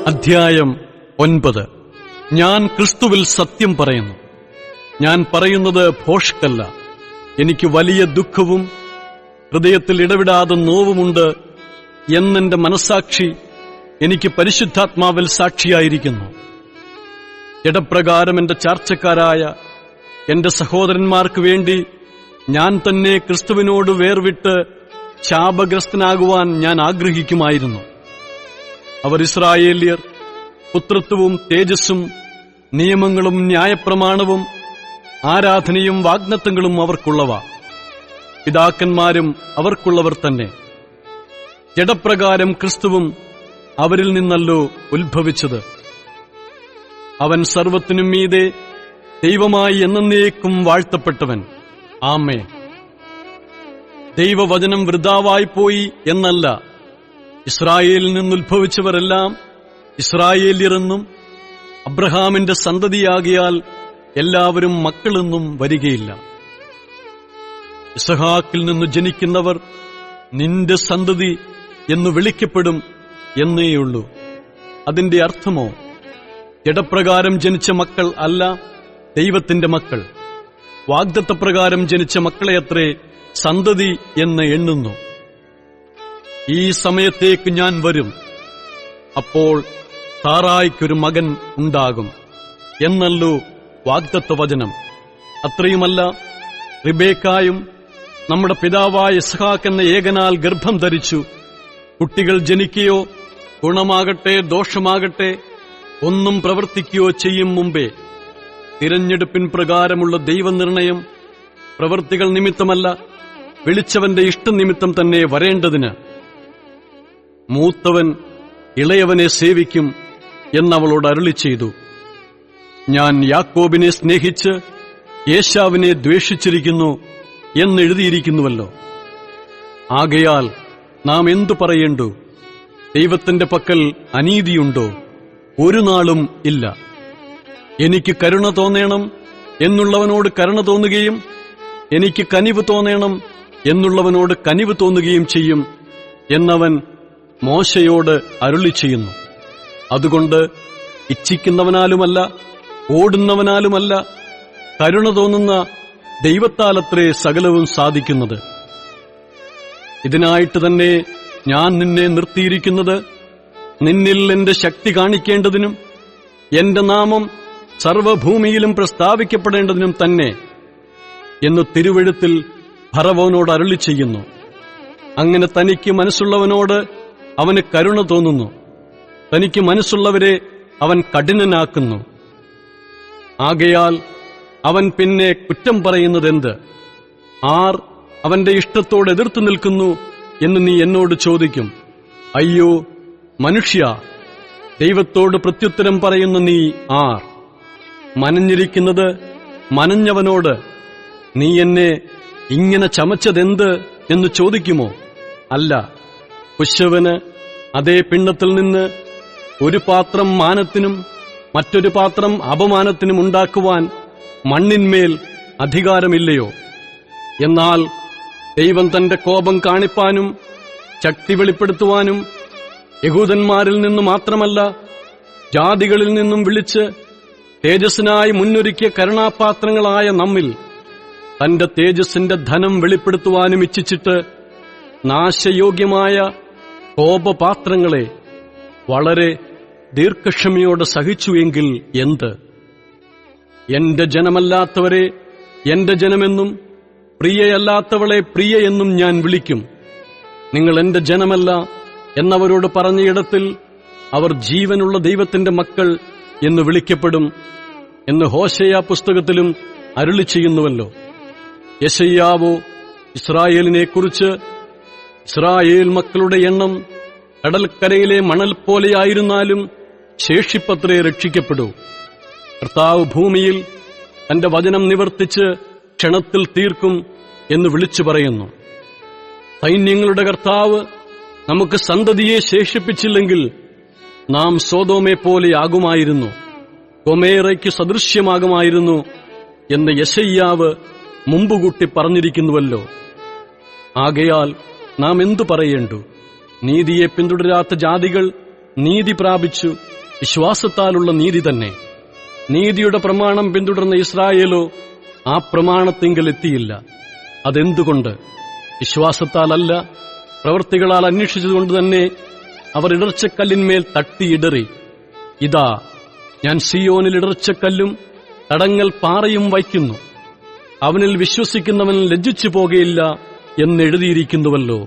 അധ്യായം 9. ഞാൻ ക്രിസ്തുവിൽ സത്യം പറയുന്നു. ഞാൻ പറയുന്നത് ഭോഷ്കല്ല. എനിക്ക് വലിയ ദുഃഖവും ഹൃദയത്തിൽ ഇടവിടാതെ നോവുമുണ്ട് എന്നെന്റെ മനസ്സാക്ഷി എനിക്ക് പരിശുദ്ധാത്മാവിൽ സാക്ഷിയായിരിക്കുന്നു. ജഡപ്രകാരം എന്റെ ചാർച്ചക്കാരായ എന്റെ സഹോദരന്മാർക്ക് വേണ്ടി ഞാൻ തന്നെ ക്രിസ്തുവിനോട് വേർവിട്ട് ശാപഗ്രസ്തനാകുവാൻ ഞാൻ ആഗ്രഹിക്കുമായിരുന്നു. അവർ ഇസ്രായേല്യർ, പുത്രത്വവും തേജസ്സും നിയമങ്ങളും ന്യായപ്രമാണവും ആരാധനയും വാഗ്ദത്തങ്ങളും അവർക്കുള്ളവ. പിതാക്കന്മാരും അവർക്കുള്ളവർ തന്നെ. ജഡപ്രകാരം ക്രിസ്തുവും അവരിൽ നിന്നല്ലോ ഉത്ഭവിച്ചത്. അവൻ സർവത്തിനും മീതെ ദൈവമായി എന്നേക്കും വാഴ്ത്തപ്പെട്ടവൻ. ആമേൻ. ദൈവവചനം വൃഥാവായിപ്പോയി എന്നല്ല, ഇസ്രായേലിൽ നിന്നുത്ഭവിച്ചവരെല്ലാം ഇസ്രായേല്യരെന്നും അബ്രഹാമിന്റെ സന്തതിയാകിയാൽ എല്ലാവരും മക്കളെന്നും വരികയില്ല. ഇസഹാക്കിൽ നിന്ന് ജനിക്കുന്നവർ നിന്റെ സന്തതി എന്നു വിളിക്കപ്പെടും എന്നേയുള്ളൂ. അതിന്റെ അർത്ഥമോ, ജഡപ്രകാരം ജനിച്ച മക്കൾ അല്ല ദൈവത്തിന്റെ മക്കൾ. വാഗ്ദത്തപ്രകാരം ജനിച്ച മക്കളെയത്രേ സന്തതി എന്ന് എണ്ണുന്നു. ഈ സമയത്തേക്ക് ഞാൻ വരും, അപ്പോൾ സാറായിക്കൊരു മകൻ ഉണ്ടാകും എന്നല്ലോ വാഗ്ദത്തവചനം. അത്രയുമല്ല, റിബേക്കായും നമ്മുടെ പിതാവായ ഇസ്ഹാക്ക് എന്ന ഏകനാൽ ഗർഭം ധരിച്ചു. കുട്ടികൾ ജനിക്കുകയോ ഗുണമാകട്ടെ ദോഷമാകട്ടെ ഒന്നും പ്രവർത്തിക്കുകയോ ചെയ്യും മുമ്പേ തിരഞ്ഞെടുപ്പിൻ പ്രകാരമുള്ള ദൈവനിർണയം പ്രവൃത്തികൾ നിമിത്തമല്ല, വിളിച്ചവന്റെ ഇഷ്ടനിമിത്തം തന്നെ വരേണ്ടതിന് മൂത്തവൻ ഇളയവനെ സേവിക്കും എന്നവളോട് അരുളി ചെയ്തു. ഞാൻ യാക്കോബിനെ സ്നേഹിച്ച് ഏശാവിനെ ദ്വേഷിച്ചിരിക്കുന്നു എന്നെഴുതിയിരിക്കുന്നുവല്ലോ. ആകയാൽ നാം എന്തു പറയേണ്ടു? ദൈവത്തിന്റെ പക്കൽ അനീതിയുണ്ടോ? ഒരു നാളും ഇല്ല. എനിക്ക് കരുണ തോന്നേണം എന്നുള്ളവനോട് കരുണ തോന്നുകയും എനിക്ക് കനിവ് തോന്നേണം എന്നുള്ളവനോട് കനിവ് തോന്നുകയും ചെയ്യും എന്നവൻ മോശയോട് അരുളി ചെയ്യുന്നു. അതുകൊണ്ട് ഇച്ഛിക്കുന്നവനാലുമല്ല, ഓടുന്നവനാലുമല്ല, കരുണ തോന്നുന്ന ദൈവത്താലത്രേ സകലവും സാധിക്കുന്നത്. ഇതിനായിട്ട് തന്നെ ഞാൻ നിന്നെ നിർത്തിയിരിക്കുന്നത്, നിന്നിൽ എന്റെ ശക്തി കാണിക്കേണ്ടതിനും എന്റെ നാമം സർവഭൂമിയിലും പ്രസ്താവിക്കപ്പെടേണ്ടതിനും തന്നെ എന്ന് തിരുവെഴുത്തിൽ ഫറവോനോട് അരുളി ചെയ്യുന്നു. അങ്ങനെ തനിക്ക് മനസ്സുള്ളവനോട് അവന് കരുണ തോന്നുന്നു, തനിക്ക് മനസ്സുള്ളവരെ അവൻ കഠിനനാക്കുന്നു. ആകയാൽ അവൻ പിന്നെ കുറ്റം പറയുന്നതെന്ത്? ആർ അവന്റെ ഇഷ്ടത്തോട് എതിർത്തു നിൽക്കുന്നു എന്ന് നീ എന്നോട് ചോദിക്കും. അയ്യോ മനുഷ്യ, ദൈവത്തോട് പ്രത്യുത്തരം പറയുന്ന നീ ആർ? മനഞ്ഞിരിക്കുന്നത് മനഞ്ഞവനോട് നീ എന്നെ ഇങ്ങനെ ചമച്ചതെന്ത് എന്ന് ചോദിക്കുമോ? അല്ല, കുശവന് അതേ പിണ്ഡത്തിൽ നിന്ന് ഒരു പാത്രം മാനത്തിനും മറ്റൊരു പാത്രം അപമാനത്തിനും ഉണ്ടാക്കുവാൻ മണ്ണിന്മേൽ അധികാരമില്ലയോ? എന്നാൽ ദൈവം തന്റെ കോപം കാണിപ്പാനും ശക്തി വെളിപ്പെടുത്തുവാനും യഹൂദന്മാരിൽ നിന്നു മാത്രമല്ല ജാതികളിൽ നിന്നും വിളിച്ച് തേജസ്സിനായി മുന്നൊരുക്കിയ കരുണാപാത്രങ്ങളായ നമ്മിൽ തന്റെ തേജസ്സിന്റെ ധനം വെളിപ്പെടുത്തുവാനും ഇച്ഛിച്ചിട്ട് നാശയോഗ്യമായ കോപപാത്രങ്ങളെ വളരെ ദീർഘക്ഷമയോടെ സഹിച്ചുവെങ്കിൽ എന്ത്? എന്റെ ജനമല്ലാത്തവരെ എന്റെ ജനമെന്നും പ്രിയയല്ലാത്തവളെ പ്രിയ എന്നും ഞാൻ വിളിക്കും. നിങ്ങൾ എന്റെ ജനമല്ല എന്നവരോട് പറഞ്ഞയിടത്തിൽ അവർ ജീവനുള്ള ദൈവത്തിന്റെ മക്കൾ എന്ന് വിളിക്കപ്പെടും എന്ന് ഹോശേയ പുസ്തകത്തിലും അരുളി ചെയ്യുന്നുവല്ലോ. യെശയ്യാവോ ഇസ്രായേലിനെക്കുറിച്ച്, ഇസ്രായേൽ മക്കളുടെ എണ്ണം കടൽക്കരയിലെ മണൽ പോലെയായിരുന്നാലും ശേഷിപ്പത്രേ രക്ഷിക്കപ്പെടൂ. കർത്താവ് ഭൂമിയിൽ തന്റെ വചനം നിവർത്തിച്ച് ക്ഷണത്തിൽ തീർക്കും എന്ന് വിളിച്ചു പറയുന്നു. സൈന്യങ്ങളുടെ കർത്താവ് നമുക്ക് സന്തതിയെ ശേഷിപ്പിച്ചില്ലെങ്കിൽ നാം സോദോമെ പോലെയാകുമായിരുന്നു, ഗൊമേറയ്ക്ക് സദൃശ്യമാകുമായിരുന്നു എന്ന് യെശയ്യാവ് മുമ്പുകൂട്ടി പറഞ്ഞിരിക്കുന്നുവല്ലോ. ആകയാൽ നാം എന്തു പറയേണ്ടു? നീതിയെ പിന്തുടരാത്ത ജാതികൾ നീതി പ്രാപിച്ചു, വിശ്വാസത്താലുള്ള നീതി തന്നെ. നീതിയുടെ പ്രമാണം പിന്തുടർന്ന ഇസ്രായേലോ ആ പ്രമാണത്തിങ്കൽ എത്തിയില്ല. അതെന്തുകൊണ്ട്? വിശ്വാസത്താലല്ല, പ്രവൃത്തികളാൽ അന്വേഷിച്ചതുകൊണ്ട് തന്നെ അവർ ഇടർച്ചക്കല്ലിന്മേൽ തട്ടിയിടറി. ഇതാ, ഞാൻ സിയോനിൽ ഇടർച്ചക്കല്ലും തടങ്ങൽ പാറയും വയ്ക്കുന്നു, അവനിൽ വിശ്വസിക്കുന്നവൻ ലജ്ജിച്ചു പോകയില്ല എന്നെഴുതിയിരിക്കുന്നുവല്ലോ.